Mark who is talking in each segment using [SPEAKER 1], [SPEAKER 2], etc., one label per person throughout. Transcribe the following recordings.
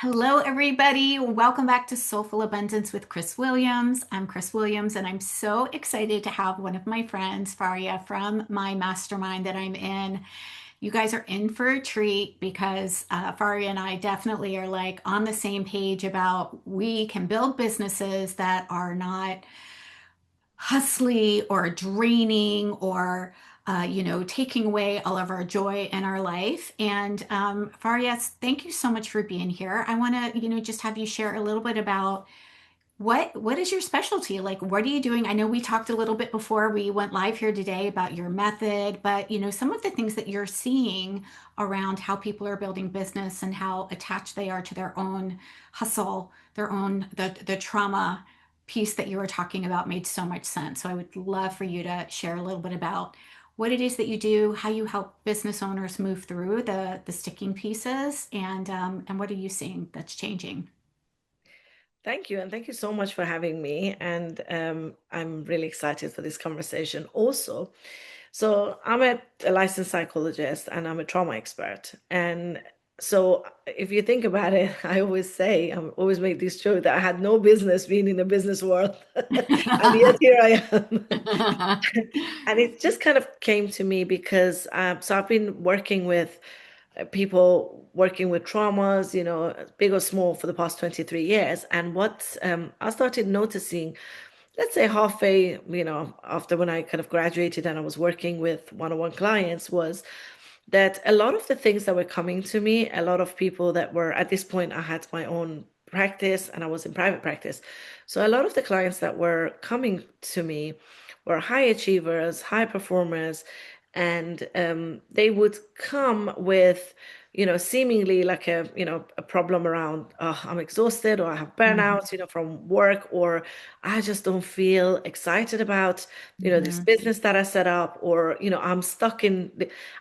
[SPEAKER 1] Hello, everybody. Welcome back to Soulful Abundance with Chris Williams. I'm Chris Williams, and I'm so excited to have one of my friends, Farya, from my mastermind that I'm in. You guys are in for a treat because Farya and I definitely are like on the same page about we can build businesses that are not hustly or draining or taking away all of our joy in our life. And Faryas, thank you so much for being here. I want to, just have you share a little bit about what is your specialty? Like, what are you doing? I know we talked a little bit before we went live here today about your method, but some of the things that you're seeing around how people are building business and how attached they are to their own hustle, their own the trauma piece that you were talking about made so much sense. So I would love for you to share a little bit about what it is that you do, how you help business owners move through the sticking pieces, and what are you seeing that's changing?
[SPEAKER 2] Thank you, and thank you so much for having me. And I'm really excited for this conversation also. So, I'm a licensed psychologist and I'm a trauma expert. And so, if you think about it, I always make this joke that I had no business being in the business world. And yet here I am. And it just kind of came to me because so I've been working with people working with traumas, big or small, for the past 23 years. And what I started noticing, let's say halfway, after when I kind of graduated and I was working with one-on-one clients, was that a lot of the things that were coming to me, a lot of people that were at this point, I had my own practice and I was in private practice. So a lot of the clients that were coming to me were high achievers, high performers, and they would come with, seemingly like a problem around, I'm exhausted, or I have
[SPEAKER 1] Mhm,
[SPEAKER 2] burnout, from work, or I just don't feel excited about, this
[SPEAKER 1] mhm,
[SPEAKER 2] business that I set up, or, I'm stuck in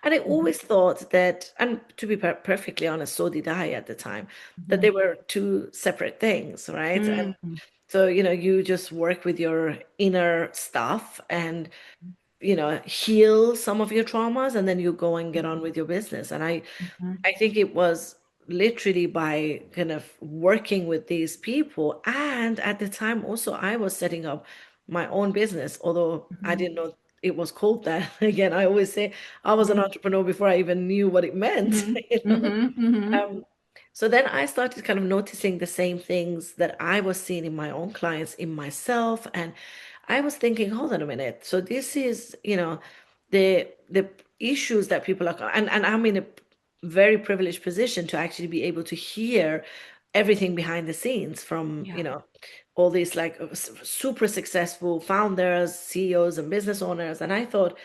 [SPEAKER 2] and I
[SPEAKER 1] mhm,
[SPEAKER 2] always thought that, and to be perfectly honest, so did I at the time, that they
[SPEAKER 1] mhm,
[SPEAKER 2] were two separate things, right? And
[SPEAKER 1] mhm,
[SPEAKER 2] so, you just work with your inner stuff and, heal some of your traumas, and then you go and get on with your business. And
[SPEAKER 1] mhm,
[SPEAKER 2] I think it was literally by kind of working with these people. And at the time, also, I was setting up my own business, although I
[SPEAKER 1] mhm,
[SPEAKER 2] didn't know it was called that. Again, I always say I was an
[SPEAKER 1] mhm,
[SPEAKER 2] entrepreneur before I even knew what it meant,
[SPEAKER 1] mhm, mhm, mhm,
[SPEAKER 2] Um, so then I started kind of noticing the same things that I was seeing in my own clients, in myself. And I was thinking, hold on a minute. So this is, the issues that people are, and I'm in a very privileged position to actually be able to hear everything behind the scenes from,
[SPEAKER 1] yeah,
[SPEAKER 2] all these like super successful founders, CEOs, and business owners. And I thought,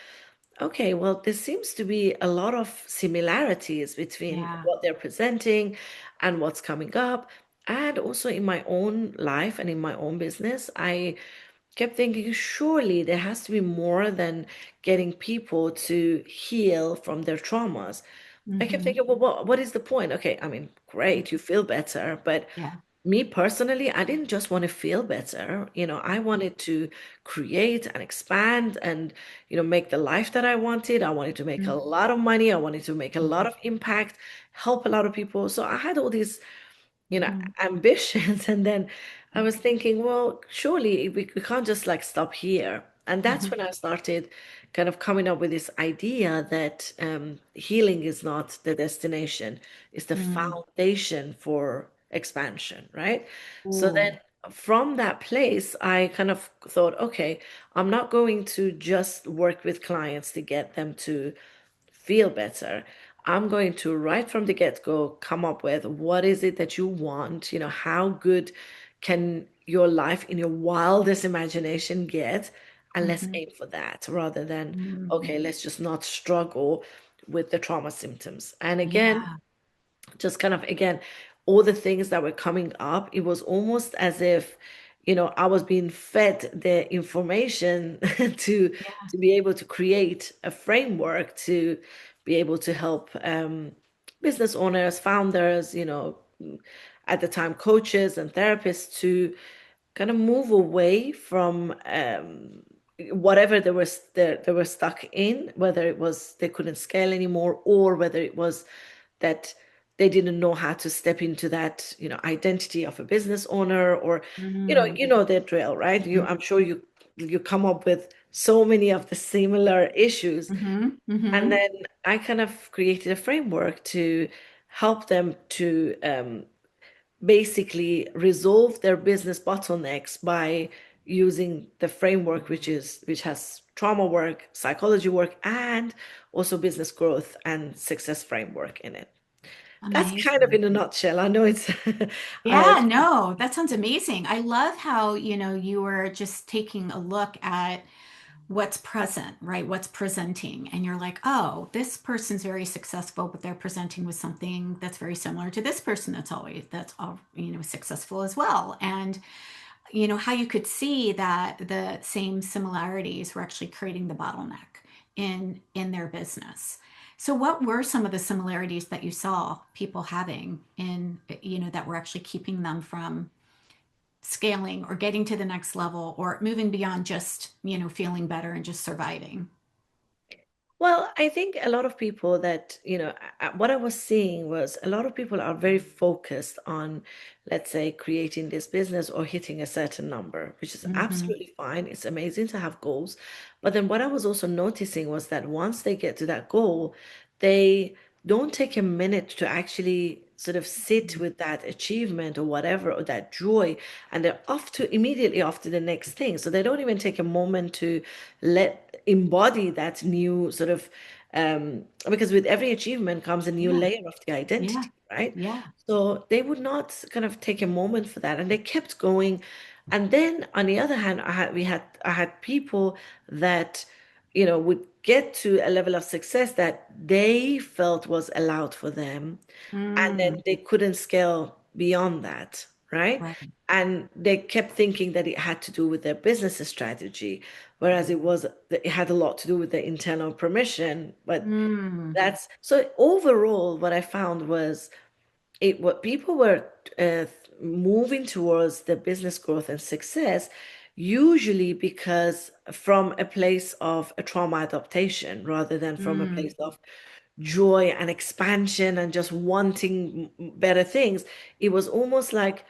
[SPEAKER 2] okay, well, there seems to be a lot of similarities between
[SPEAKER 1] yeah,
[SPEAKER 2] what they're presenting and what's coming up. And also in my own life and in my own business, I kept thinking, surely there has to be more than getting people to heal from their traumas. I kept
[SPEAKER 1] mhm,
[SPEAKER 2] thinking, well, what is the point? Okay, I mean, great, you feel better, but
[SPEAKER 1] yeah,
[SPEAKER 2] me personally, I didn't just want to feel better. I wanted to create and expand and, make the life that I wanted. I wanted to make a
[SPEAKER 1] mhm,
[SPEAKER 2] lot of money. I wanted to make a lot
[SPEAKER 1] mhm,
[SPEAKER 2] of impact, help a lot of people. So I had all these,
[SPEAKER 1] mhm,
[SPEAKER 2] ambitions. And then I
[SPEAKER 1] mhm,
[SPEAKER 2] was thinking, well, surely we can't just like stop here. And that's
[SPEAKER 1] mhm,
[SPEAKER 2] when I started kind of coming up with this idea that healing is not the destination, it's the
[SPEAKER 1] mhm.
[SPEAKER 2] foundation for expansion, right? So then
[SPEAKER 1] Ooh,
[SPEAKER 2] from that place, I kind of thought, okay, I'm not going to just work with clients to get them to feel better. I'm going to, right from the get-go, come up with what is it that you want? How good can your life in your wildest imagination get? And let's
[SPEAKER 1] mhm,
[SPEAKER 2] aim for that rather than,
[SPEAKER 1] mhm.
[SPEAKER 2] okay, let's just not struggle with the trauma symptoms. And again,
[SPEAKER 1] Yeah,
[SPEAKER 2] just kind of, again, all the things that were coming up, it was almost as if, I was being fed the information to
[SPEAKER 1] yeah,
[SPEAKER 2] to be able to create a framework to be able to help business owners, founders, at the time coaches and therapists, to kind of move away from whatever they were stuck in, whether it was they couldn't scale anymore, or whether it was that they didn't know how to step into that, identity of a business owner, or,
[SPEAKER 1] Mm,
[SPEAKER 2] their drill, right?
[SPEAKER 1] mhm,
[SPEAKER 2] I'm sure you come up with so many of the similar issues.
[SPEAKER 1] mhm,
[SPEAKER 2] And
[SPEAKER 1] mhm.
[SPEAKER 2] then I kind of created a framework to help them to basically resolve their business bottlenecks by using the framework, which has trauma work, psychology work, and also business growth and success framework in it. That's kind of
[SPEAKER 1] Amazing.
[SPEAKER 2] in a nutshell. I know it's I
[SPEAKER 1] Yeah, no, that sounds amazing. I love how, you were just taking a look at what's present, right? What's presenting. And you're like, oh, this person's very successful, but they're presenting with something that's very similar to this person that's all, successful as well. And how you could see that the same similarities were actually creating the bottleneck in their business. So what were some of the similarities that you saw people having in, that were actually keeping them from scaling or getting to the next level or moving beyond just, feeling better and just surviving?
[SPEAKER 2] Well, I think a lot of people that, what I was seeing was a lot of people are very focused on, let's say, creating this business or hitting a certain number, which is
[SPEAKER 1] Mm-hmm.
[SPEAKER 2] absolutely fine. It's amazing to have goals. But then what I was also noticing was that once they get to that goal, they don't take a minute to actually sort of sit with that achievement or whatever, or that joy, and they're immediately off to the next thing. So they don't even take a moment to let embody that new sort of, because with every achievement comes a new
[SPEAKER 1] Yeah,
[SPEAKER 2] layer of the
[SPEAKER 1] yeah,
[SPEAKER 2] identity, right?
[SPEAKER 1] yeah.
[SPEAKER 2] So they would not kind of take a moment for that, and they kept going. And then on the other hand, I had people that, would get to a level of success that they felt was allowed for them, and then
[SPEAKER 1] Mm,
[SPEAKER 2] they couldn't scale beyond that, right?
[SPEAKER 1] right.
[SPEAKER 2] And they kept thinking that it had to do with their business strategy, whereas it had a lot to do with the internal permission. But
[SPEAKER 1] Mm,
[SPEAKER 2] that's so overall, what I found was what people were uh, moving towards the business growth and success, usually because from a place of a trauma adaptation rather than from a
[SPEAKER 1] mm,
[SPEAKER 2] place of joy and expansion and just wanting better things. It was almost like,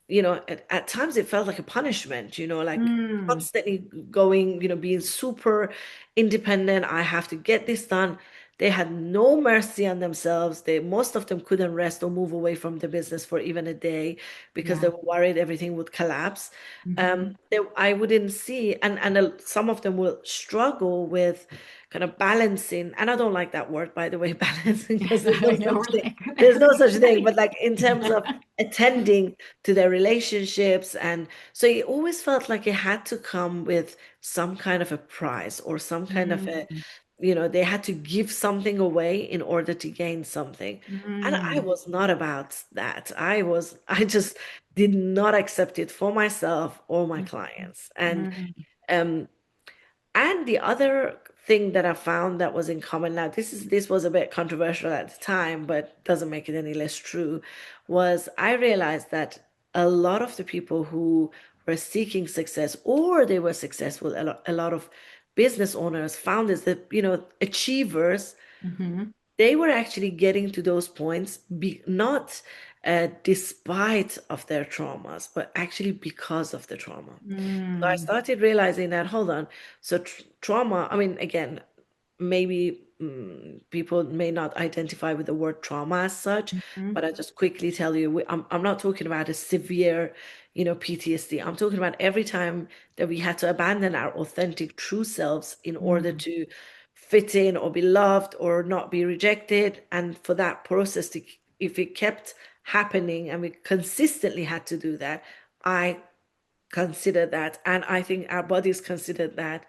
[SPEAKER 2] at times it felt like a punishment, like
[SPEAKER 1] mm.
[SPEAKER 2] constantly going, being super independent. I have to get this done. They had no mercy on themselves. Most of them couldn't rest or move away from the business for even a day because they
[SPEAKER 1] Yeah.
[SPEAKER 2] were worried everything would collapse.
[SPEAKER 1] Hmm.
[SPEAKER 2] I wouldn't see, and some of them will struggle with kind of balancing. And I don't like that word, by the way, balancing, because there's no
[SPEAKER 1] I know
[SPEAKER 2] such
[SPEAKER 1] we're
[SPEAKER 2] thing.
[SPEAKER 1] like,
[SPEAKER 2] There's no such thing.
[SPEAKER 1] right.
[SPEAKER 2] But like in terms of attending to their relationships. And so it always felt like it had to come with some kind of a prize or some kind of a,
[SPEAKER 1] Mm,
[SPEAKER 2] they had to give something away in order to gain something. And I
[SPEAKER 1] mm,
[SPEAKER 2] was not about that. I just did not accept it for myself or my
[SPEAKER 1] mm,
[SPEAKER 2] clients.
[SPEAKER 1] mm,
[SPEAKER 2] Um, and the other thing that I found that was in common, now this was a bit controversial at the time, but doesn't make it any less true, was I realized that a lot of the people who were seeking success or they were successful, a lot of business owners, founders, that achievers,
[SPEAKER 1] mhm,
[SPEAKER 2] they were actually getting to those points not despite of their traumas, but actually because of the trauma. So I
[SPEAKER 1] mm,
[SPEAKER 2] started realizing that, hold on, so trauma, I mean, again, maybe people may not identify with the word trauma as such,
[SPEAKER 1] mhm,
[SPEAKER 2] but I just quickly tell you, I'm not talking about a severe, PTSD. I'm talking about every time that we had to abandon our authentic true selves in order
[SPEAKER 1] mm.
[SPEAKER 2] to fit in or be loved or not be rejected. And for that process to, if it kept happening and we consistently had to do that, I consider that, and I think our bodies consider that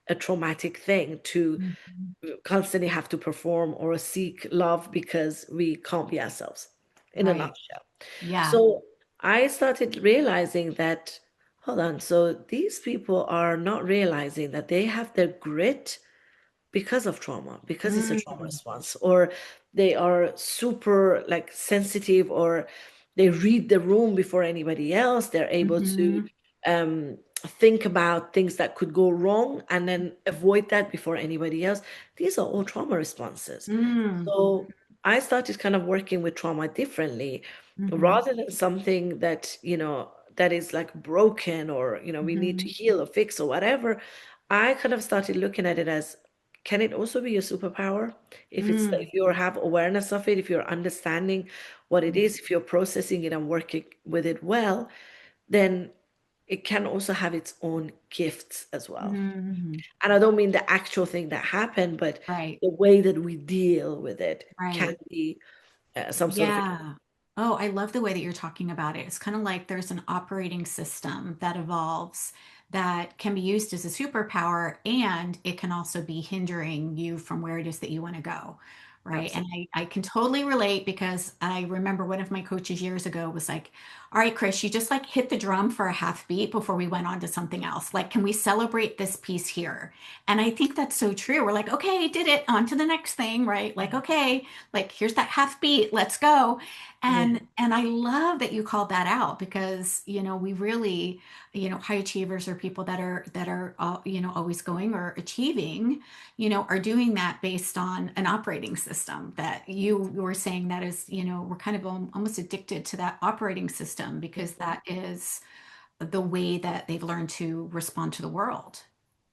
[SPEAKER 2] a traumatic thing to
[SPEAKER 1] Mhm.
[SPEAKER 2] constantly have to perform or seek love because we can't be ourselves, in a
[SPEAKER 1] Right.
[SPEAKER 2] nutshell.
[SPEAKER 1] Yeah.
[SPEAKER 2] So I started realizing that, hold on, so these people are not realizing that they have their grit because of trauma, because it's a trauma
[SPEAKER 1] Mm,
[SPEAKER 2] response, or they are super like sensitive, or they read the room before anybody else. They're able to
[SPEAKER 1] mhm,
[SPEAKER 2] think about things that could go wrong and then avoid that before anybody else. These are all trauma responses.
[SPEAKER 1] mm.
[SPEAKER 2] So I started kind of working with trauma differently,
[SPEAKER 1] Mm-hmm.
[SPEAKER 2] rather than something that, that is like broken or, we need to
[SPEAKER 1] Mm-hmm.
[SPEAKER 2] heal or fix or whatever. I kind of started looking at it as, can it also be a superpower? If you have awareness of it, if you're understanding what it is, if you're processing it and working with it well, then it can also have its own gifts as well.
[SPEAKER 1] Mm-hmm.
[SPEAKER 2] And I don't mean the actual thing that happened, but
[SPEAKER 1] Right.
[SPEAKER 2] the way that we deal with it can
[SPEAKER 1] Right.
[SPEAKER 2] be some sort of a gift.
[SPEAKER 1] Yeah. Oh, I love the way that you're talking about it. It's kind of like there's an operating system that evolves that can be used as a superpower, and it can also be hindering you from where it is that you want to go. Right. And
[SPEAKER 2] Absolutely.
[SPEAKER 1] I can totally relate because I remember one of my coaches years ago was like, all right, Chris, you just like hit the drum for a half beat before we went on to something else. Like, can we celebrate this piece here? And I think that's so true. We're like, okay, did it, on to the next thing, right? Like, okay, like here's that half beat, let's go.
[SPEAKER 2] Yeah.
[SPEAKER 1] And I love that you called that out because we really, high achievers are people that are always going or achieving, are doing that based on an operating system that you were saying that is, we're kind of almost addicted to that operating system because
[SPEAKER 2] Mhm.
[SPEAKER 1] that is the way that they've learned to respond to the world.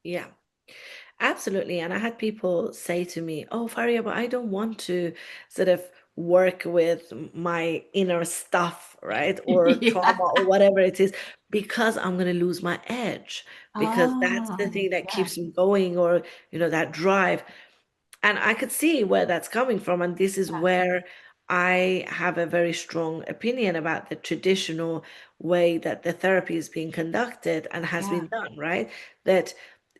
[SPEAKER 2] Yeah. Absolutely. And I had people say to me, "Oh, Faria, but I don't want to sort of work with my inner stuff, right? Or
[SPEAKER 1] Yeah.
[SPEAKER 2] trauma or whatever it is, because I'm going to lose my edge, because that's the
[SPEAKER 1] Oh,
[SPEAKER 2] thing that
[SPEAKER 1] yeah.
[SPEAKER 2] keeps me going, or, that drive." And I could see where that's coming from. And this is
[SPEAKER 1] Yeah.
[SPEAKER 2] where I have a very strong opinion about the traditional way that the therapy is being conducted and has
[SPEAKER 1] Yeah.
[SPEAKER 2] been done, right? That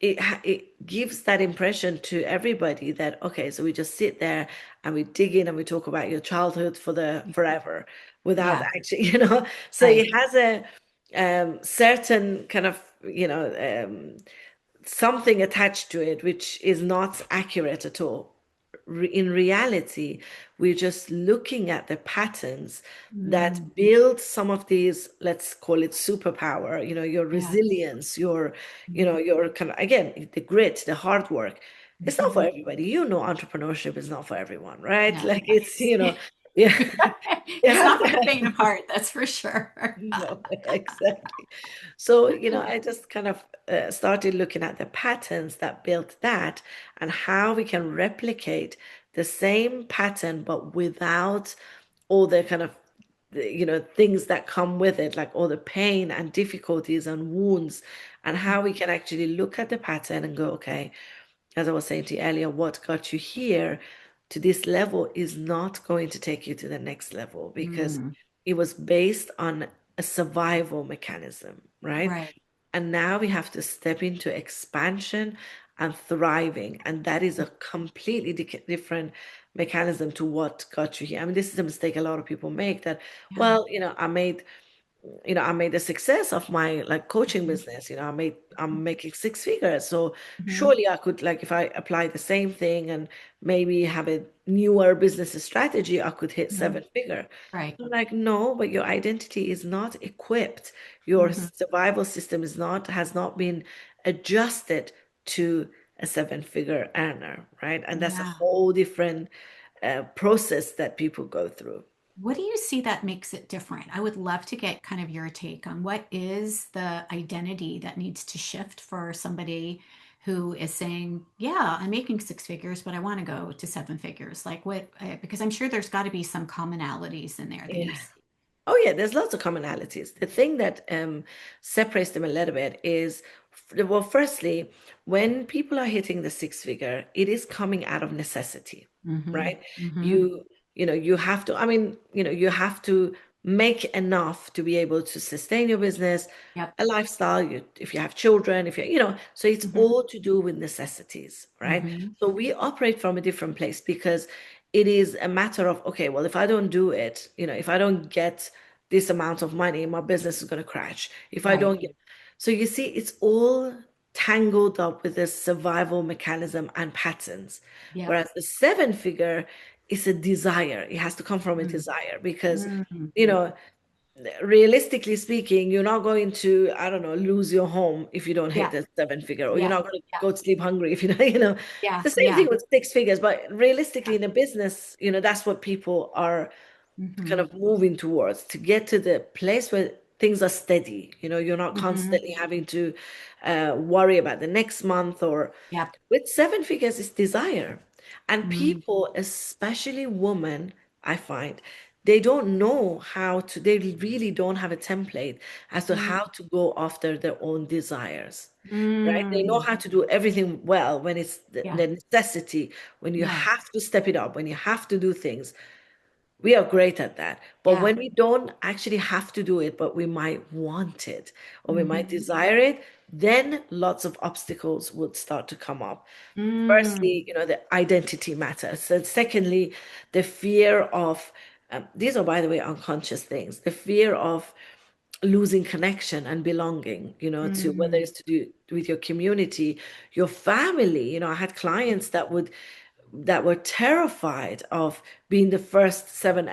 [SPEAKER 2] it gives that impression to everybody that, okay, so we just sit there and we dig in and we talk about your childhood for the forever without
[SPEAKER 1] Yeah.
[SPEAKER 2] actually, so
[SPEAKER 1] Right.
[SPEAKER 2] it has a certain kind of, something attached to it, which is not accurate at all. In reality, we're just looking at the patterns that
[SPEAKER 1] Mm,
[SPEAKER 2] build some of these, let's call it superpower, your
[SPEAKER 1] yeah.
[SPEAKER 2] resilience, your,
[SPEAKER 1] Mhm.
[SPEAKER 2] your kind of, again, the grit, the hard work. It's not for
[SPEAKER 1] Mhm.
[SPEAKER 2] everybody. Entrepreneurship is not for everyone, right?
[SPEAKER 1] No,
[SPEAKER 2] Like it's,
[SPEAKER 1] it's
[SPEAKER 2] yeah, you
[SPEAKER 1] it's
[SPEAKER 2] have
[SPEAKER 1] not
[SPEAKER 2] to
[SPEAKER 1] for the
[SPEAKER 2] have,
[SPEAKER 1] faint of heart, that's for sure.
[SPEAKER 2] no, exactly. So, I just kind of started looking at the patterns that built that and how we can replicate the same pattern, but without all the kind of, things that come with it, like all the pain and difficulties and wounds, and how we can actually look at the pattern and go, okay, as I was saying to you earlier, what got you here to this level is not going to take you to the next level because
[SPEAKER 1] Mm,
[SPEAKER 2] it was based on a survival mechanism, right?
[SPEAKER 1] right.
[SPEAKER 2] And now we have to step into expansion and thriving. And that is a completely different mechanism to what got you here. I mean, this is a mistake a lot of people make that,
[SPEAKER 1] Yeah.
[SPEAKER 2] well, I made a success of my like coaching
[SPEAKER 1] Mhm.
[SPEAKER 2] business. I'm making six figures. So
[SPEAKER 1] Mhm.
[SPEAKER 2] surely I could, like, if I apply the same thing and maybe have a newer business strategy, I could hit
[SPEAKER 1] Mhm.
[SPEAKER 2] seven figure.
[SPEAKER 1] Right.
[SPEAKER 2] I'm like, no, but your identity is not equipped. Your
[SPEAKER 1] Mhm.
[SPEAKER 2] survival system has not been adjusted to a seven figure earner, right? And that's a
[SPEAKER 1] Yeah.
[SPEAKER 2] whole different process that people go through.
[SPEAKER 1] What do you see that makes it different? I would love to get kind of your take on what is the identity that needs to shift for somebody who is saying, yeah, I'm making six figures, but I want to go to seven figures. Like what, because I'm sure there's got to be some commonalities in there that you
[SPEAKER 2] Yeah.
[SPEAKER 1] see.
[SPEAKER 2] Oh, yeah, there's lots of commonalities. The thing that separates them a little bit is, well, firstly, when people are hitting the six figure, it is coming out of necessity,
[SPEAKER 1] Mm-hmm.
[SPEAKER 2] right?
[SPEAKER 1] Mm-hmm.
[SPEAKER 2] You have to, I mean, you have to make enough to be able to sustain your business,
[SPEAKER 1] Yep.
[SPEAKER 2] a lifestyle, if you have children, if so it's
[SPEAKER 1] Mm-hmm.
[SPEAKER 2] all to do with necessities, right?
[SPEAKER 1] Mm-hmm.
[SPEAKER 2] So we operate from a different place because it is a matter of, okay, well, if I don't do it, if I don't get this amount of money, my business is going to crash. If I
[SPEAKER 1] Right.
[SPEAKER 2] don't get, so you see, it's all tangled up with this survival mechanism and patterns.
[SPEAKER 1] Yep.
[SPEAKER 2] Whereas the seven figure is a desire. It has to come from a desire because,
[SPEAKER 1] Mm-hmm.
[SPEAKER 2] you know, realistically speaking, you're not going to, I don't know, lose your home if you don't hit
[SPEAKER 1] Yeah.
[SPEAKER 2] the seven figure, or you're
[SPEAKER 1] Yeah.
[SPEAKER 2] not going to
[SPEAKER 1] Yeah.
[SPEAKER 2] go to sleep hungry if you know,
[SPEAKER 1] Yeah.
[SPEAKER 2] the same thing
[SPEAKER 1] Yeah.
[SPEAKER 2] with six figures. But realistically,
[SPEAKER 1] Yeah.
[SPEAKER 2] in a business, that's what people are kind
[SPEAKER 1] Mm-hmm.
[SPEAKER 2] of moving towards, to get to the place where things are steady. You're not
[SPEAKER 1] Mm-hmm.
[SPEAKER 2] constantly having to worry about the next month, or
[SPEAKER 1] Yep.
[SPEAKER 2] with seven figures is desire. And
[SPEAKER 1] Mm-hmm.
[SPEAKER 2] people, especially women, I find, they don't know how to, they really don't have a template as to how to go after their own desires, right? They know
[SPEAKER 1] Mm-hmm.
[SPEAKER 2] how to do everything well when it's
[SPEAKER 1] Yeah.
[SPEAKER 2] the necessity, when you
[SPEAKER 1] Yeah.
[SPEAKER 2] have to step it up, when you have to do things. We are great at that. But
[SPEAKER 1] Yeah.
[SPEAKER 2] when we don't actually have to do it, but we might want it or we might
[SPEAKER 1] Mm-hmm.
[SPEAKER 2] desire it, then lots of obstacles would start to come up.
[SPEAKER 1] Mm.
[SPEAKER 2] Firstly, the identity matters. And secondly, the fear of, these are, by the way, unconscious things, the fear of losing connection and belonging, to whether
[SPEAKER 1] Mm.
[SPEAKER 2] it's to do with your community, your family. I had clients that were terrified of being the first seven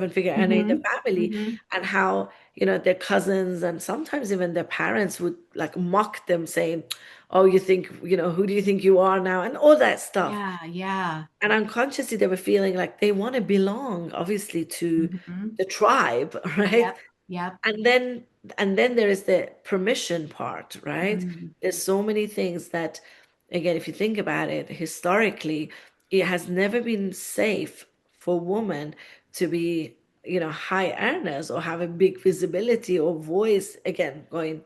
[SPEAKER 2] figure earner in the
[SPEAKER 1] Mm-hmm.
[SPEAKER 2] family,
[SPEAKER 1] Mm-hmm.
[SPEAKER 2] and how their cousins and sometimes even their parents would like mock them, saying, "Oh, you think who do you think you are now?" and all that stuff.
[SPEAKER 1] Yeah. Yeah.
[SPEAKER 2] And unconsciously, they were feeling like they want to belong, obviously, to
[SPEAKER 1] Mm-hmm.
[SPEAKER 2] the tribe, right?
[SPEAKER 1] Yep. Yep.
[SPEAKER 2] And then there is the permission part, right?
[SPEAKER 1] Mm.
[SPEAKER 2] There's so many things that, again, if you think about it, historically, it has never been safe for women to be, high earners or have a big visibility or voice. Again, going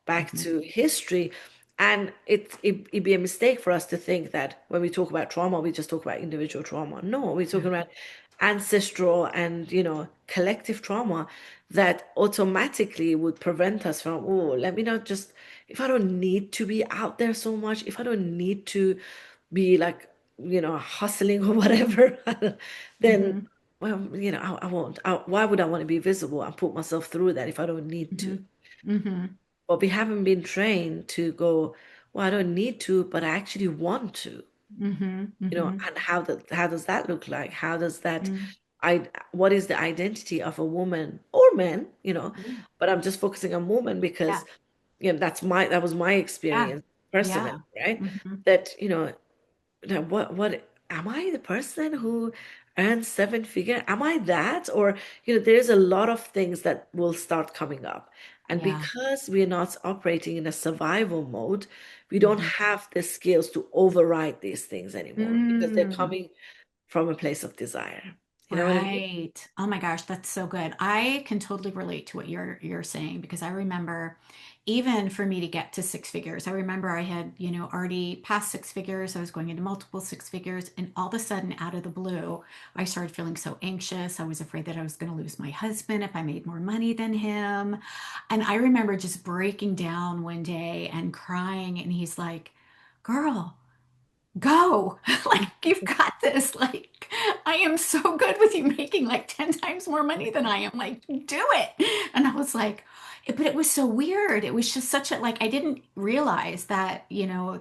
[SPEAKER 2] back
[SPEAKER 1] Mm-hmm.
[SPEAKER 2] to history. And it'd be a mistake for us to think that when we talk about trauma, we just talk about individual trauma. No, we're
[SPEAKER 1] Yeah.
[SPEAKER 2] talking about ancestral and collective trauma that automatically would prevent us from, oh, let me not just, if I don't need to be out there so much, if I don't need to be like, hustling or whatever, then,
[SPEAKER 1] Mm-hmm.
[SPEAKER 2] well, I won't. Why would I want to be visible and put myself through that if I don't need to?
[SPEAKER 1] Mm-hmm. Mm-hmm.
[SPEAKER 2] But we haven't been trained to go, well, I don't need to, but I actually want to.
[SPEAKER 1] Mm-hmm. Mm-hmm.
[SPEAKER 2] And how does that look like? How does that I what is the identity of a woman or man,
[SPEAKER 1] Mm-hmm.
[SPEAKER 2] but I'm just focusing on woman
[SPEAKER 1] Yeah.
[SPEAKER 2] because that was my
[SPEAKER 1] Yeah.
[SPEAKER 2] experience
[SPEAKER 1] Yeah.
[SPEAKER 2] personally, right?
[SPEAKER 1] Mm-hmm.
[SPEAKER 2] That, now, what am I the person who earns seven figure? Am I that? Or, there's a lot of things that will start coming up. And
[SPEAKER 1] Yeah.
[SPEAKER 2] because we're not operating in a survival mode, we don't
[SPEAKER 1] Mm-hmm.
[SPEAKER 2] have the skills to override these things anymore because they're
[SPEAKER 1] Mm.
[SPEAKER 2] coming from a place of desire. You know what I mean?
[SPEAKER 1] Right. Oh my gosh, that's so good. I can totally relate to what you're saying because I remember even for me to get to six figures, I remember I had, already passed six figures. I was going into multiple six figures, and all of a sudden, out of the blue, I started feeling so anxious. I was afraid that I was going to lose my husband if I made more money than him. And I remember just breaking down one day and crying, and he's like, "Girl, go." Like, you've got this. Like, I am so good with you making like 10 times more money than I am. Like, do it. And I was like, but it was so weird. It was just such a, like, I didn't realize that,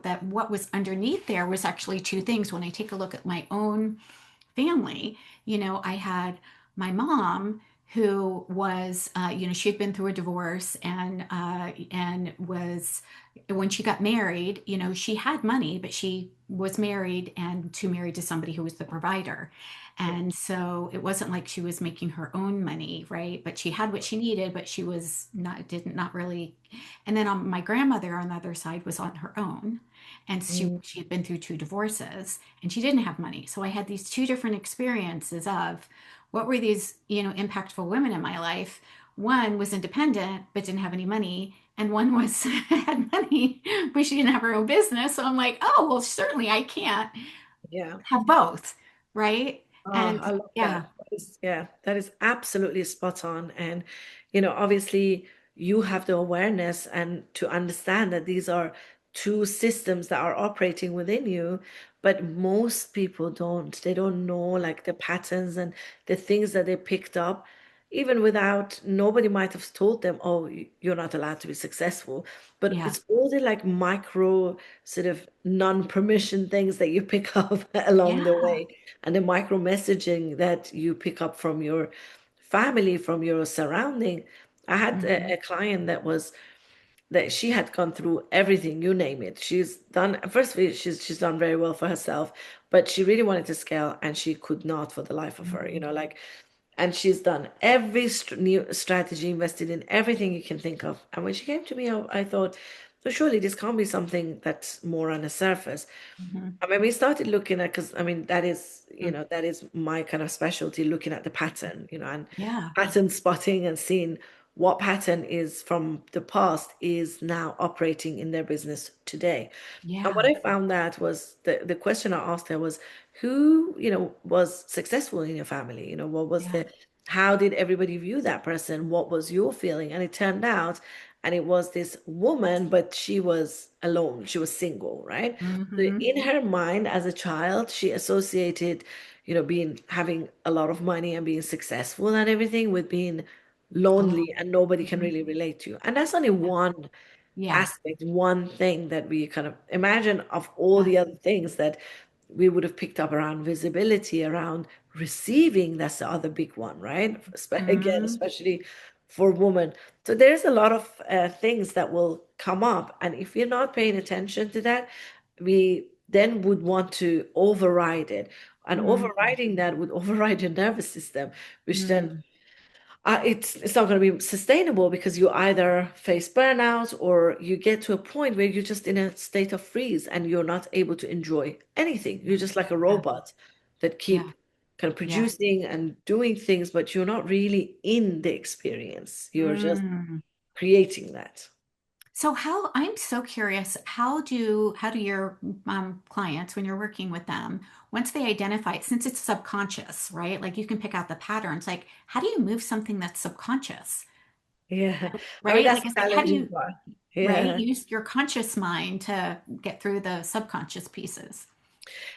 [SPEAKER 1] that what was underneath there was actually two things. When I take a look at my own family, I had my mom who was, she had been through a divorce and was, when she got married, she had money, but she was married and to married to somebody who was the provider. And so it wasn't like she was making her own money, right? But she had what she needed, but she was not, didn't not really. And then my grandmother on the other side was on her own. And
[SPEAKER 2] Mm,
[SPEAKER 1] she had been through two divorces and she didn't have money. So I had these two different experiences of what were these, impactful women in my life. One was independent but didn't have any money, and one was had money but she didn't have her own business. So I'm like, oh, well, certainly I can't
[SPEAKER 2] yeah.
[SPEAKER 1] have both, right?
[SPEAKER 2] Oh,
[SPEAKER 1] And
[SPEAKER 2] I love
[SPEAKER 1] yeah,
[SPEAKER 2] that. Yeah, that is absolutely spot on. And, obviously, you have the awareness and to understand that these are two systems that are operating within you, but most people don't. They don't know like the patterns and the things that they picked up, even without nobody might have told them, oh, you're not allowed to be successful. But
[SPEAKER 1] yeah,
[SPEAKER 2] it's all the like micro sort of non-permission things that you pick up along the
[SPEAKER 1] yeah,
[SPEAKER 2] way and the micro messaging that you pick up from your family, from your surrounding. I had
[SPEAKER 1] Hmm.
[SPEAKER 2] a client that she had gone through everything, you name it. She's done, first of all, she's done very well for herself, but she really wanted to scale and she could not for the life of her,
[SPEAKER 1] Hmm.
[SPEAKER 2] like, and she's done every new strategy, invested in everything you can think of. And when she came to me, I thought, so surely this can't be something that's more on the surface.
[SPEAKER 1] Hmm.
[SPEAKER 2] And when we started looking at, because I mean, that is,
[SPEAKER 1] Hmm.
[SPEAKER 2] that is my kind of specialty, looking at the pattern, and
[SPEAKER 1] Yeah.
[SPEAKER 2] pattern spotting and seeing what pattern is from the past is now operating in their business today. And what
[SPEAKER 1] Yeah.
[SPEAKER 2] I found that was the question I asked her was, who, was successful in your family? What was
[SPEAKER 1] Yeah.
[SPEAKER 2] how did everybody view that person? What was your feeling? And it turned out, and it was this woman, but she was alone. She was single, right? So
[SPEAKER 1] Hmm.
[SPEAKER 2] in her mind as a child, she associated, being having a lot of money and being successful and everything with being
[SPEAKER 1] Oh.
[SPEAKER 2] lonely and nobody can
[SPEAKER 1] Hmm.
[SPEAKER 2] really relate to you. And that's only
[SPEAKER 1] Yeah.
[SPEAKER 2] one
[SPEAKER 1] Yeah.
[SPEAKER 2] aspect, one thing that we kind of imagine of all
[SPEAKER 1] Yeah.
[SPEAKER 2] the other things that we would have picked up around visibility, around receiving. That's the other big one, right? Again,
[SPEAKER 1] Hmm.
[SPEAKER 2] especially for women. So there's a lot of things that will come up. And if you're not paying attention to that, we then would want to override it. And
[SPEAKER 1] Hmm.
[SPEAKER 2] overriding that would override your nervous system, which then
[SPEAKER 1] Hmm.
[SPEAKER 2] it's not going to be sustainable because you either face burnout or you get to a point where you're just in a state of freeze and you're not able to enjoy anything. You're
[SPEAKER 1] Yeah.
[SPEAKER 2] just like a
[SPEAKER 1] Yeah.
[SPEAKER 2] robot that
[SPEAKER 1] Yeah.
[SPEAKER 2] keep kind of
[SPEAKER 1] Yeah.
[SPEAKER 2] producing and doing things, but you're not really in the experience. You're just
[SPEAKER 1] Mm.
[SPEAKER 2] creating that.
[SPEAKER 1] So I'm so curious, how do your clients, when you're working with them, once they identify it, since it's subconscious, right? Like you can pick out the patterns, like how do you move something that's subconscious,
[SPEAKER 2] Yeah. I mean,
[SPEAKER 1] right?
[SPEAKER 2] that's
[SPEAKER 1] Like
[SPEAKER 2] the
[SPEAKER 1] it's like how do
[SPEAKER 2] challenging
[SPEAKER 1] you,
[SPEAKER 2] part.
[SPEAKER 1] right,
[SPEAKER 2] Yeah.
[SPEAKER 1] use your conscious mind to get through the subconscious pieces?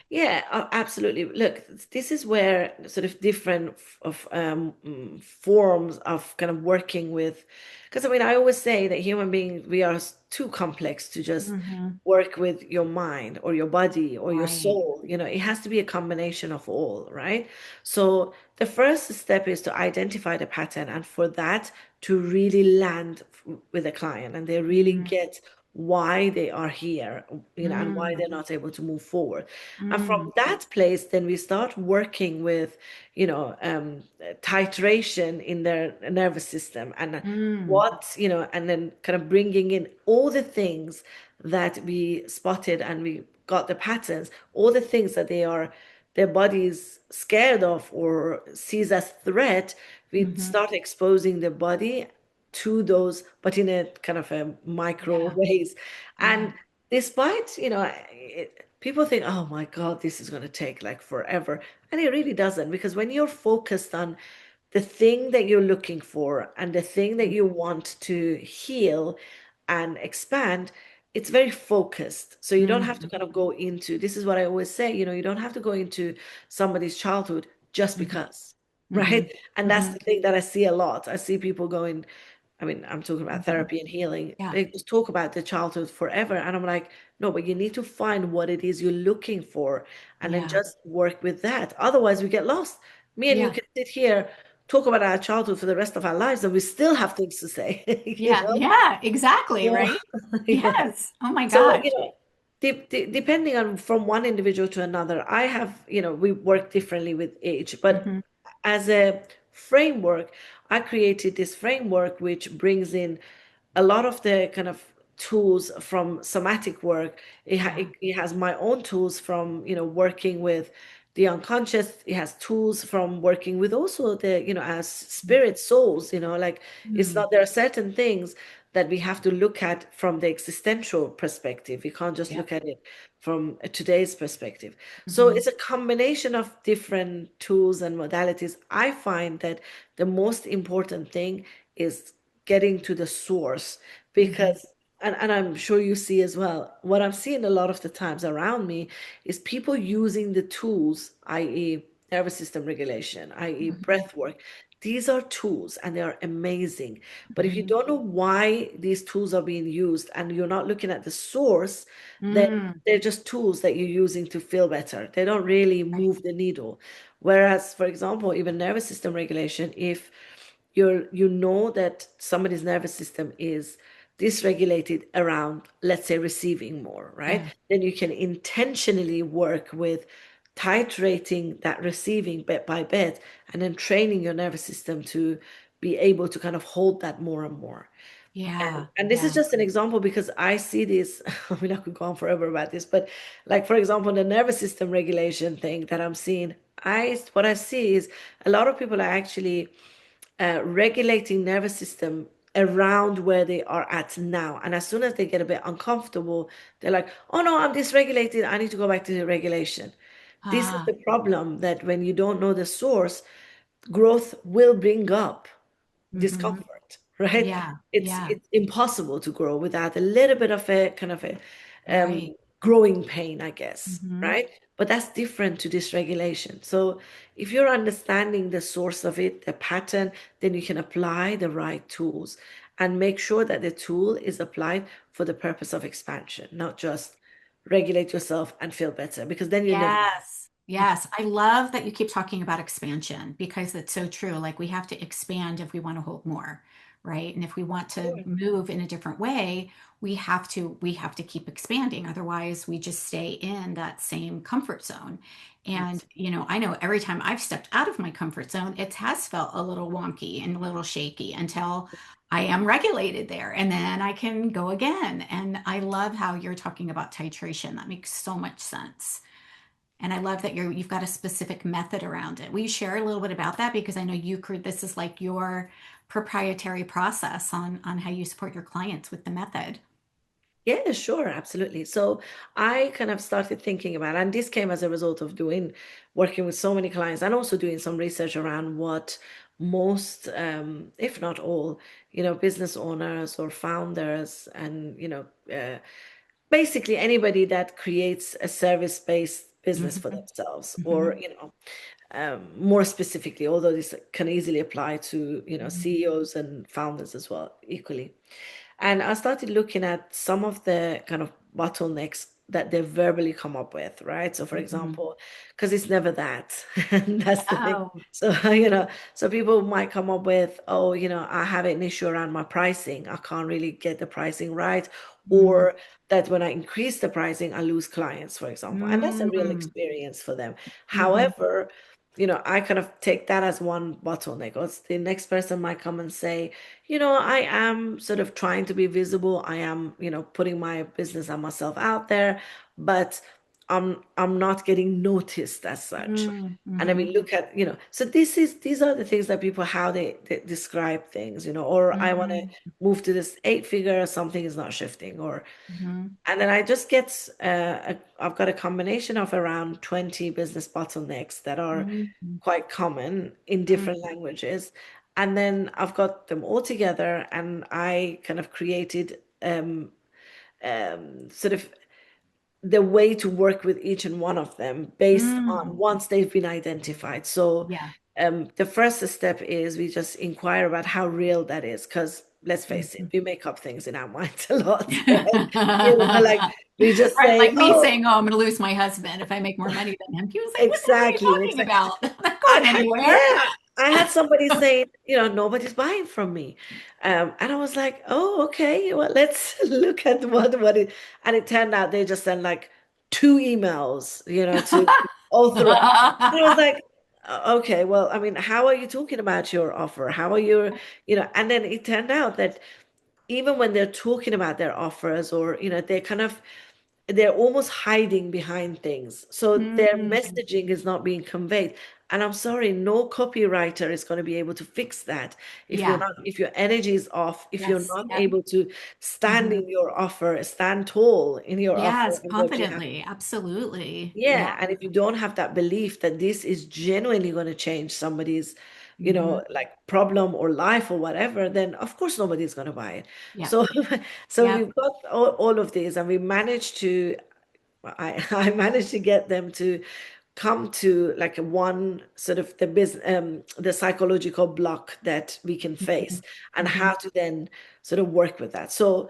[SPEAKER 2] Yeah, absolutely. Look, this is where sort of different forms of kind of working with, because I mean, I always say that human beings, we are too complex to just
[SPEAKER 1] Hmm.
[SPEAKER 2] work with your mind or your body or your
[SPEAKER 1] Right.
[SPEAKER 2] soul. It has to be a combination of all, right? So the first step is to identify the pattern, and for that to really land with a client and they really
[SPEAKER 1] Mm-hmm.
[SPEAKER 2] get why they are here, and why
[SPEAKER 1] Mm-hmm.
[SPEAKER 2] they're not able to move forward. And from
[SPEAKER 1] Mm-hmm.
[SPEAKER 2] that place, then we start working with, titration in their nervous system and and then kind of bringing in all the things that we spotted and we got the patterns, all the things that their bodies scared of or sees as threat. We
[SPEAKER 1] Mm-hmm.
[SPEAKER 2] start exposing the body to those, but in a kind of a micro
[SPEAKER 1] Yeah.
[SPEAKER 2] ways.
[SPEAKER 1] Yeah.
[SPEAKER 2] And despite, people think, oh my God, this is going to take like forever. And it really doesn't, because when you're focused on the thing that you're looking for and the thing that you want to heal and expand, it's very focused. So you don't have to
[SPEAKER 1] Mm-hmm.
[SPEAKER 2] kind of go into, this is what I always say, you don't have to go into somebody's childhood just
[SPEAKER 1] Mm-hmm.
[SPEAKER 2] because,
[SPEAKER 1] Mm-hmm.
[SPEAKER 2] right? And that's
[SPEAKER 1] Mm-hmm.
[SPEAKER 2] the thing that I see a lot. I see people going, I mean, I'm talking about
[SPEAKER 1] Mm-hmm.
[SPEAKER 2] therapy and healing.
[SPEAKER 1] Yeah.
[SPEAKER 2] They just talk about the childhood forever. And I'm like, no, but you need to find what it is you're looking for and then
[SPEAKER 1] Yeah.
[SPEAKER 2] just work with that. Otherwise, we get lost. Me and you
[SPEAKER 1] Yeah.
[SPEAKER 2] can sit here, talk about our childhood for the rest of our lives, and we still have things to say,
[SPEAKER 1] Yeah, yeah, exactly,
[SPEAKER 2] So,
[SPEAKER 1] right?
[SPEAKER 2] yeah.
[SPEAKER 1] Yes. Oh my
[SPEAKER 2] So,
[SPEAKER 1] gosh.
[SPEAKER 2] depending on from one individual to another, I have, we work differently with age, but
[SPEAKER 1] Hmm.
[SPEAKER 2] as a framework, I created this framework which brings in a lot of the kind of tools from somatic work.
[SPEAKER 1] Yeah.
[SPEAKER 2] It has my own tools from, working with the unconscious. It has tools from working with also the, as spirit souls, like it's
[SPEAKER 1] Mm.
[SPEAKER 2] not, there are certain things that we have to look at from the existential perspective. We can't just
[SPEAKER 1] Yep.
[SPEAKER 2] look at it from today's perspective. So
[SPEAKER 1] Hmm.
[SPEAKER 2] it's a combination of different tools and modalities. I find that the most important thing is getting to the source,
[SPEAKER 1] Hmm.
[SPEAKER 2] because and I'm sure you see as well, what I'm seeing a lot of the times around me is people using the tools, i.e. nervous system regulation, i.e.
[SPEAKER 1] Hmm.
[SPEAKER 2] breath work. these are tools and they are amazing. But if you
[SPEAKER 1] Mhm.
[SPEAKER 2] don't know why these tools are being used and you're not looking at the source, then
[SPEAKER 1] Mm.
[SPEAKER 2] they're just tools that you're using to feel better. They don't really
[SPEAKER 1] Right.
[SPEAKER 2] move the needle. Whereas, for example, even nervous system regulation, if you know that somebody's nervous system is dysregulated around, let's say, receiving more, right?
[SPEAKER 1] Yeah.
[SPEAKER 2] Then you can intentionally work with titrating that receiving bit by bit and then training your nervous system to be able to kind of hold that more and more.
[SPEAKER 1] Yeah.
[SPEAKER 2] And this is
[SPEAKER 1] Yeah.
[SPEAKER 2] just an example because I see this. I mean, I could go on forever about this, but like for example, the nervous system regulation thing that I'm seeing, I what I see is a lot of people are actually regulating nervous system around where they are at now. And as soon as they get a bit uncomfortable, they're like, oh no, I'm dysregulated. I need to go back to the regulation. This is
[SPEAKER 1] Ah.
[SPEAKER 2] the problem that when you don't know the source, growth will bring up
[SPEAKER 1] Hmm.
[SPEAKER 2] discomfort, right?
[SPEAKER 1] Yeah.
[SPEAKER 2] It's
[SPEAKER 1] Yeah.
[SPEAKER 2] it's impossible to grow without a little bit of a kind of a
[SPEAKER 1] Right.
[SPEAKER 2] growing pain, I guess,
[SPEAKER 1] Hmm.
[SPEAKER 2] right? But that's different to dysregulation. So if you're understanding the source of it, the pattern, then you can apply the right tools and make sure that the tool is applied for the purpose of expansion, not just regulate yourself and feel better, because then you never.
[SPEAKER 1] Yes. Yes. I love that you keep talking about expansion because it's so true. Like we have to expand if we want to hold more, right? And if we want to
[SPEAKER 2] Sure.
[SPEAKER 1] move in a different way, we have to keep expanding. Otherwise, we just stay in that same comfort zone. And, I know every time I've stepped out of my comfort zone, it has felt a little wonky and a little shaky until I am regulated there and then I can go again. And I love how you're talking about titration. That makes so much sense. And I love that you've got a specific method around it. Will you share a little bit about that? Because I know this is like your proprietary process on how you support your clients with the method.
[SPEAKER 2] Yeah, sure, absolutely. So I kind of started thinking about, and this came as a result of working with so many clients and also doing some research around what most, if not all, business owners or founders and, basically anybody that creates a service-based business for
[SPEAKER 1] Hmm.
[SPEAKER 2] themselves or,
[SPEAKER 1] Hmm.
[SPEAKER 2] more specifically, although this can easily apply to,
[SPEAKER 1] Hmm.
[SPEAKER 2] CEOs and founders as well, equally. And I started looking at some of the kind of bottlenecks that they verbally come up with, right? So, for
[SPEAKER 1] Hmm.
[SPEAKER 2] example, because it's never that, and that's the thing.
[SPEAKER 1] Oh.
[SPEAKER 2] So, so people might come up with, oh, I have an issue around my pricing. I can't really get the pricing right.
[SPEAKER 1] Mm.
[SPEAKER 2] Or that when I increase the pricing, I lose clients, for example. And that's a real
[SPEAKER 1] Mm.
[SPEAKER 2] experience for them.
[SPEAKER 1] Hmm.
[SPEAKER 2] However, I kind of take that as one bottleneck. Or the next person might come and say, I am sort of trying to be visible. I am, putting my business and myself out there, but I'm not getting noticed as such. And then
[SPEAKER 1] Mm-hmm.
[SPEAKER 2] we look at, so these are the things that people how they describe things, or I want to
[SPEAKER 1] Hmm.
[SPEAKER 2] move to this 8 figure, something is not shifting, or
[SPEAKER 1] Hmm.
[SPEAKER 2] and then I just get, I've got a combination of around 20 business bottlenecks that are
[SPEAKER 1] Hmm.
[SPEAKER 2] quite common in different languages. And then I've got them all together and I kind of created sort of the way to work with each and one of them based on
[SPEAKER 1] Mm.
[SPEAKER 2] once they've been identified. So
[SPEAKER 1] Yeah.
[SPEAKER 2] the first step is we just inquire about how real that is, because let's face it,
[SPEAKER 1] Mhm.
[SPEAKER 2] we make up things in our minds a lot, right? Like we just
[SPEAKER 1] Right,
[SPEAKER 2] say,
[SPEAKER 1] like me
[SPEAKER 2] oh,
[SPEAKER 1] saying, "Oh, I'm going to lose my husband if I make more money than him." He was like, "What the hell are you
[SPEAKER 2] exactly,
[SPEAKER 1] talking
[SPEAKER 2] exactly.
[SPEAKER 1] about? I'm not
[SPEAKER 2] I
[SPEAKER 1] going
[SPEAKER 2] had,
[SPEAKER 1] anywhere."
[SPEAKER 2] yeah, I had somebody saying, nobody's buying from me. And I was like, oh, okay, well, let's look at what it, and it turned out they just sent like 2 emails, to author. And I was like, okay, well, I mean, how are you talking about your offer? How are you, and then it turned out that even when they're talking about their offers or, they're almost hiding behind things. So their
[SPEAKER 1] Mm.
[SPEAKER 2] messaging is not being conveyed. And I'm sorry, no copywriter is going to be able to fix that
[SPEAKER 1] Yeah.
[SPEAKER 2] if your energy is off, if you're
[SPEAKER 1] Yes.
[SPEAKER 2] not
[SPEAKER 1] Yep.
[SPEAKER 2] able to stand
[SPEAKER 1] Hmm.
[SPEAKER 2] in your offer, stand tall in your offer
[SPEAKER 1] Yes,
[SPEAKER 2] and what you have.
[SPEAKER 1] confidently. Absolutely. Yeah.
[SPEAKER 2] Yeah, and if you don't have that belief that this is genuinely going to change somebody's,
[SPEAKER 1] Hmm.
[SPEAKER 2] like problem or life or whatever, then of course nobody's going to buy it.
[SPEAKER 1] Yep.
[SPEAKER 2] So, so
[SPEAKER 1] Yep.
[SPEAKER 2] we've got all of these, and we managed to, I, I managed to get them to come to like a one sort of the psychological block that we can face,
[SPEAKER 1] Mhm.
[SPEAKER 2] and how
[SPEAKER 1] Mhm.
[SPEAKER 2] to then sort of work with that. So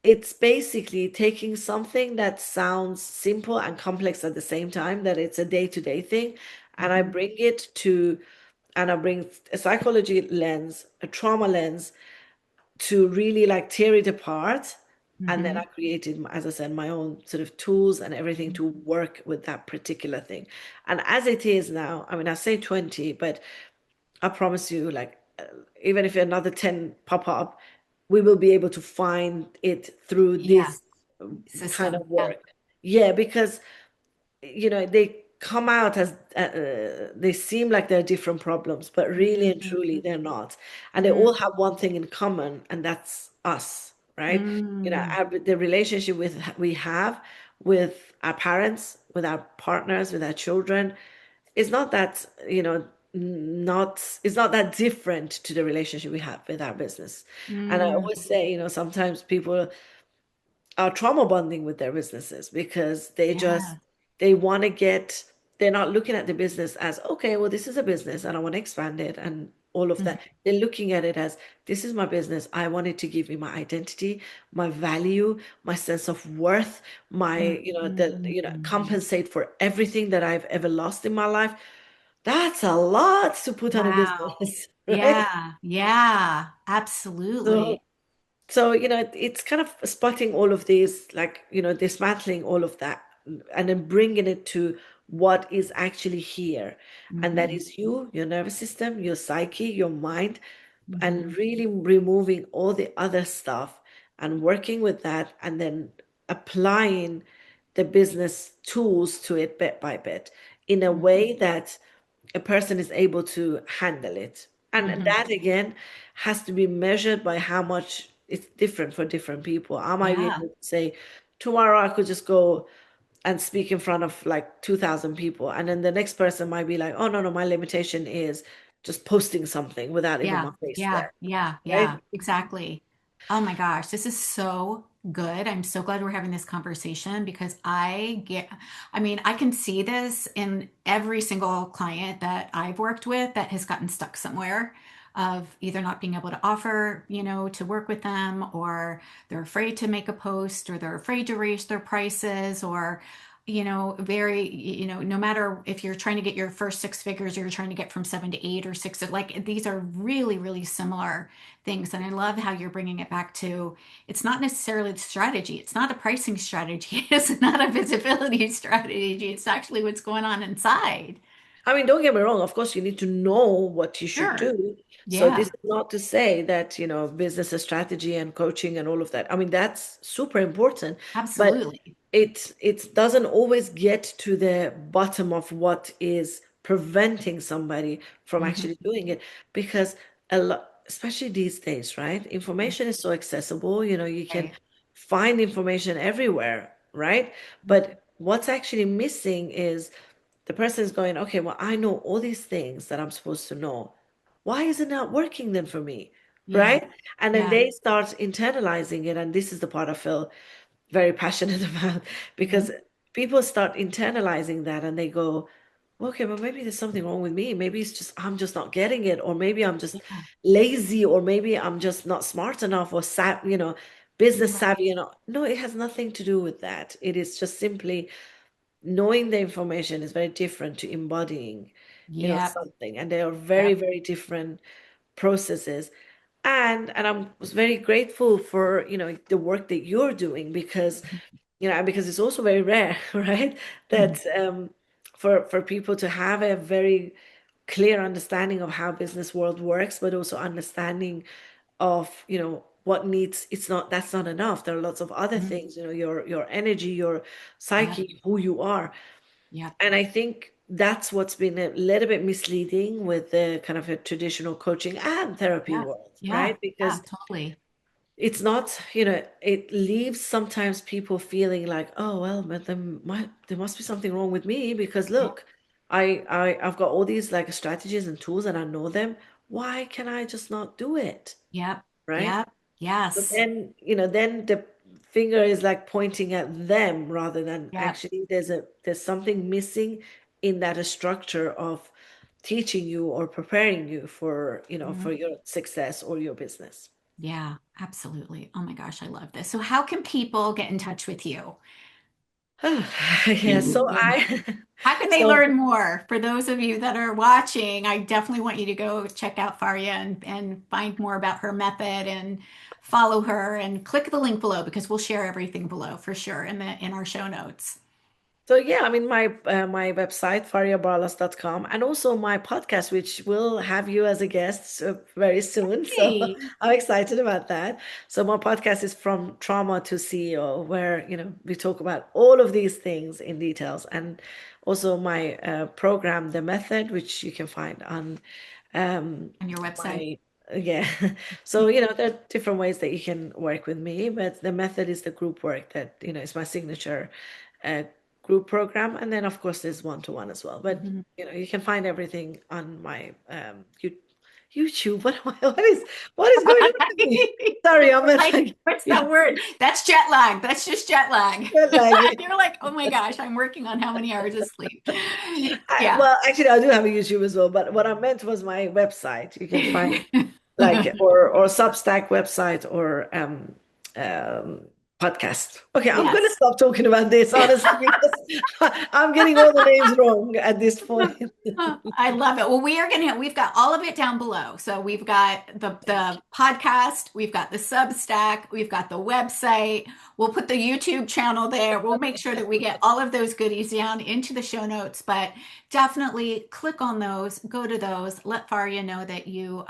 [SPEAKER 2] it's basically taking something that sounds simple and complex at the same time, that it's a day-to-day thing, and I
[SPEAKER 1] Mhm.
[SPEAKER 2] bring it to, and I bring a psychology lens, a trauma lens, to really like tear it apart. And then I
[SPEAKER 1] Mhm.
[SPEAKER 2] created, as I said, my own sort of tools and everything
[SPEAKER 1] Mhm.
[SPEAKER 2] to work with that particular thing. And as it is now, I mean, I say 20, but I promise you, like, even if another 10 pop up, we will be able to find it through
[SPEAKER 1] Yeah.
[SPEAKER 2] this kind
[SPEAKER 1] System.
[SPEAKER 2] of
[SPEAKER 1] Yeah.
[SPEAKER 2] work. Yeah, because they come out as they seem like they're different problems, but really and truly
[SPEAKER 1] Mhm.
[SPEAKER 2] they're not. And they
[SPEAKER 1] Mm.
[SPEAKER 2] all have one thing in common, and that's us, right?
[SPEAKER 1] Mm.
[SPEAKER 2] The relationship we have with our parents, with our partners, with our children is not that, not it's not that different to the relationship we have with our business. And I
[SPEAKER 1] Mm.
[SPEAKER 2] always say, sometimes people are trauma bonding with their businesses because
[SPEAKER 1] Yeah.
[SPEAKER 2] they want to get, they're not looking at the business as, okay, well, this is a business and I want to expand it and all of
[SPEAKER 1] Mhm.
[SPEAKER 2] that. They're looking at it as, this is my business. I want it to give me my identity, my value, my sense of worth, my,
[SPEAKER 1] Mhm.
[SPEAKER 2] compensate for everything that I've ever lost in my life. That's a lot to put on a
[SPEAKER 1] Wow.
[SPEAKER 2] business, right?
[SPEAKER 1] Yeah. Yeah.
[SPEAKER 2] So
[SPEAKER 1] Absolutely.
[SPEAKER 2] it's kind of spotting all of these, like, dismantling all of that, and then bringing it to what is actually here. And that
[SPEAKER 1] Mhm.
[SPEAKER 2] is you, your nervous system, your psyche, your mind, and
[SPEAKER 1] Mhm.
[SPEAKER 2] really removing all the other stuff and working with that, and then applying the business tools to it bit by bit in a
[SPEAKER 1] Mhm.
[SPEAKER 2] way that a person is able to handle it. And
[SPEAKER 1] Mhm.
[SPEAKER 2] that again has to be measured by how much it's different for different people. I might be
[SPEAKER 1] Yeah.
[SPEAKER 2] able to say, tomorrow I could just go and speak in front of like 2,000 people. And then the next person might be like, oh, no, no, my limitation is just posting something without even
[SPEAKER 1] Yeah,
[SPEAKER 2] my face
[SPEAKER 1] yeah,
[SPEAKER 2] there.
[SPEAKER 1] yeah, yeah,
[SPEAKER 2] Right?
[SPEAKER 1] exactly. Oh my gosh, this is so good. I'm so glad we're having this conversation because I mean, I can see this in every single client that I've worked with that has gotten stuck somewhere of either not being able to offer, to work with them, or they're afraid to make a post, or they're afraid to raise their prices, or no matter if you're trying to get your first six figures, or you're trying to get from seven to eight or six, like these are really, really similar things. And I love how you're bringing it back to it's not necessarily the strategy, it's not a pricing strategy, it's not a visibility strategy, it's actually what's going on inside.
[SPEAKER 2] I mean, don't get me wrong. Of course, you need to know what you should
[SPEAKER 1] Sure.
[SPEAKER 2] do. So this
[SPEAKER 1] Yeah,
[SPEAKER 2] is not to say that, business strategy and coaching and all of that. I mean, that's super important, but
[SPEAKER 1] absolutely.
[SPEAKER 2] it doesn't always get to the bottom of what is preventing somebody from
[SPEAKER 1] Hmm.
[SPEAKER 2] actually doing it, because a lot, especially these days, right? Information is so accessible. You can
[SPEAKER 1] Right.
[SPEAKER 2] find information everywhere, right? But what's actually missing is the person is going, okay, well, I know all these things that I'm supposed to know. Why is it not working then for me?
[SPEAKER 1] Yeah,
[SPEAKER 2] Right? And then
[SPEAKER 1] yeah.
[SPEAKER 2] they start internalizing it. And this is the part I feel very passionate about,
[SPEAKER 1] Hmm.
[SPEAKER 2] because people start internalizing that and they go, okay, well, maybe there's something wrong with me. Maybe it's just, I'm just not getting it. Or maybe I'm just
[SPEAKER 1] Yeah,
[SPEAKER 2] lazy, or maybe I'm just not smart enough, or business savvy.
[SPEAKER 1] right.
[SPEAKER 2] No, it has nothing to do with that. It is just simply knowing the information is very different to embodying,
[SPEAKER 1] Yep,
[SPEAKER 2] something, and they are very,
[SPEAKER 1] yep.
[SPEAKER 2] very different processes. And I was very grateful for, the work that you're doing, because, because it's also very rare, right?
[SPEAKER 1] Mhm.
[SPEAKER 2] That for people to have a very clear understanding of how business world works, but also understanding of, what needs, it's not, that's not enough. There are lots of other
[SPEAKER 1] Mhm.
[SPEAKER 2] things, your energy, your
[SPEAKER 1] Yep,
[SPEAKER 2] psyche, who you are.
[SPEAKER 1] yep.
[SPEAKER 2] And I think that's what's been a little bit misleading with the kind of a traditional coaching and therapy
[SPEAKER 1] Yeah,
[SPEAKER 2] world,
[SPEAKER 1] yeah,
[SPEAKER 2] right? Because
[SPEAKER 1] yeah, totally.
[SPEAKER 2] it's not, it leaves sometimes people feeling like, oh, well, but there must be something wrong with me, because
[SPEAKER 1] Yep,
[SPEAKER 2] look, I've got all these like strategies and tools and I know them. Why can I just not do it?
[SPEAKER 1] yep,
[SPEAKER 2] Right?
[SPEAKER 1] yep.
[SPEAKER 2] But
[SPEAKER 1] Yes.
[SPEAKER 2] then, then the finger is like pointing at them, rather than
[SPEAKER 1] Yep.
[SPEAKER 2] actually there's something missing in that structure of teaching you or preparing you for,
[SPEAKER 1] Mhm.
[SPEAKER 2] for your success or your business.
[SPEAKER 1] Yeah, absolutely. Oh my gosh, I love this. So how can people get in touch with you?
[SPEAKER 2] Yeah, so
[SPEAKER 1] How can they
[SPEAKER 2] so
[SPEAKER 1] learn more? For those of you that are watching, I definitely want you to go check out Farya and find more about her method and follow her and click the link below because we'll share everything below for sure in our show notes.
[SPEAKER 2] So yeah, I mean my website faryabarlas.com, and also my podcast, which will have you as a guest very soon. So
[SPEAKER 1] Hey.
[SPEAKER 2] I'm excited about that. So my podcast is From Trauma to CEO, where we talk about all of these things in details, and also my program, The Method, which you can find on
[SPEAKER 1] On your website.
[SPEAKER 2] my yeah. So there are different ways that you can work with me, but The Method is the group work that is my signature uh, group program, and then of course there's one-to-one as well. But
[SPEAKER 1] Mhm.
[SPEAKER 2] you can find everything on my YouTube. What is going on with me? Sorry, I'm at
[SPEAKER 1] Like,
[SPEAKER 2] like
[SPEAKER 1] what's that word? That's jet lag. That's just jet lag.
[SPEAKER 2] jet lag.
[SPEAKER 1] You're like, oh my gosh, I'm working on how many hours of sleep. Yeah.
[SPEAKER 2] Well, actually, I do have a YouTube as well, but what I meant was my website. You can find like or Substack website or podcast. Okay, I'm gonna
[SPEAKER 1] Yes.
[SPEAKER 2] stop talking about this honestly because I'm getting all the names wrong at this point.
[SPEAKER 1] I love it. Well, we've got all of it down below. So we've got
[SPEAKER 2] Thank
[SPEAKER 1] the podcast, we've got the Substack, we've got the website. We'll put the YouTube channel there. We'll make sure that we get all of those goodies down into the show notes, but definitely click on those, go to those, let Faria know that you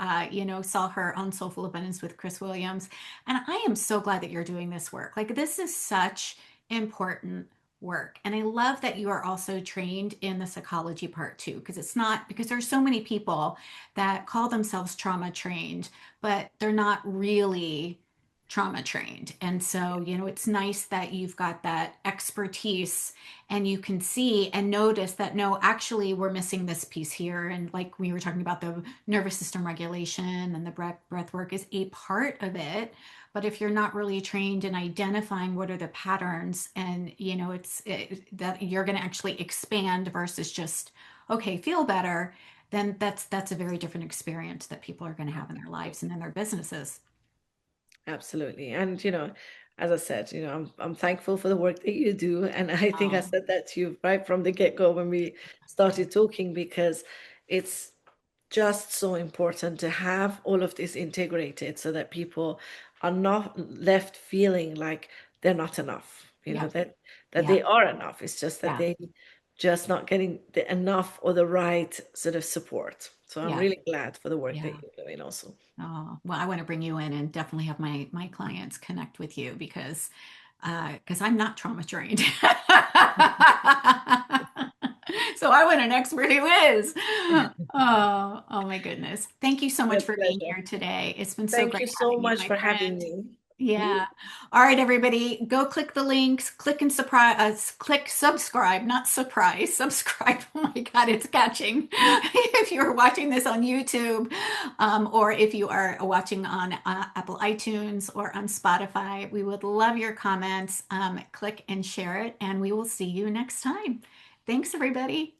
[SPEAKER 1] saw her on Soulful Abundance with Chris Williams. And I am so glad that you're doing this work. Like this is such important work. And I love that you are also trained in the psychology part too, because it's not because there's so many people that call themselves trauma trained, but they're not really trauma trained. And so, it's nice that you've got that expertise and you can see and notice that no, actually, we're missing this piece here. And like we were talking about the nervous system regulation and the breath work is a part of it, but if you're not really trained in identifying what are the patterns and that you're going to actually expand versus just okay, feel better, then that's a very different experience that people are going to have in their lives and in their businesses.
[SPEAKER 2] Absolutely. And as I said, I'm thankful for the work that you do. And I think I
[SPEAKER 1] Oh,
[SPEAKER 2] said that to you right from the get-go when we started talking, because it's just so important to have all of this integrated so that people are not left feeling like they're not enough,
[SPEAKER 1] yeah,
[SPEAKER 2] that
[SPEAKER 1] yeah,
[SPEAKER 2] they are enough. It's just that
[SPEAKER 1] yeah,
[SPEAKER 2] they just not getting the enough or the right sort of support. So I'm
[SPEAKER 1] yeah,
[SPEAKER 2] really glad for the work that
[SPEAKER 1] yeah.
[SPEAKER 2] you're doing also.
[SPEAKER 1] Oh, well, I want to bring you in and definitely have my clients connect with you because I'm not trauma trained. So I want an expert who is. Oh my goodness. Thank you so
[SPEAKER 2] My
[SPEAKER 1] much for being
[SPEAKER 2] pleasure.
[SPEAKER 1] here today. It's been so
[SPEAKER 2] Thank
[SPEAKER 1] great
[SPEAKER 2] you so
[SPEAKER 1] having you,
[SPEAKER 2] much
[SPEAKER 1] my
[SPEAKER 2] for having
[SPEAKER 1] friend.
[SPEAKER 2] me.
[SPEAKER 1] Yeah. All right, everybody, go click the links, click and surprise, click subscribe, not surprise, subscribe. Oh my God, it's catching. If you're watching this on YouTube, or if you are watching on Apple iTunes or on Spotify, we would love your comments. Click and share it, and we will see you next time. Thanks, everybody.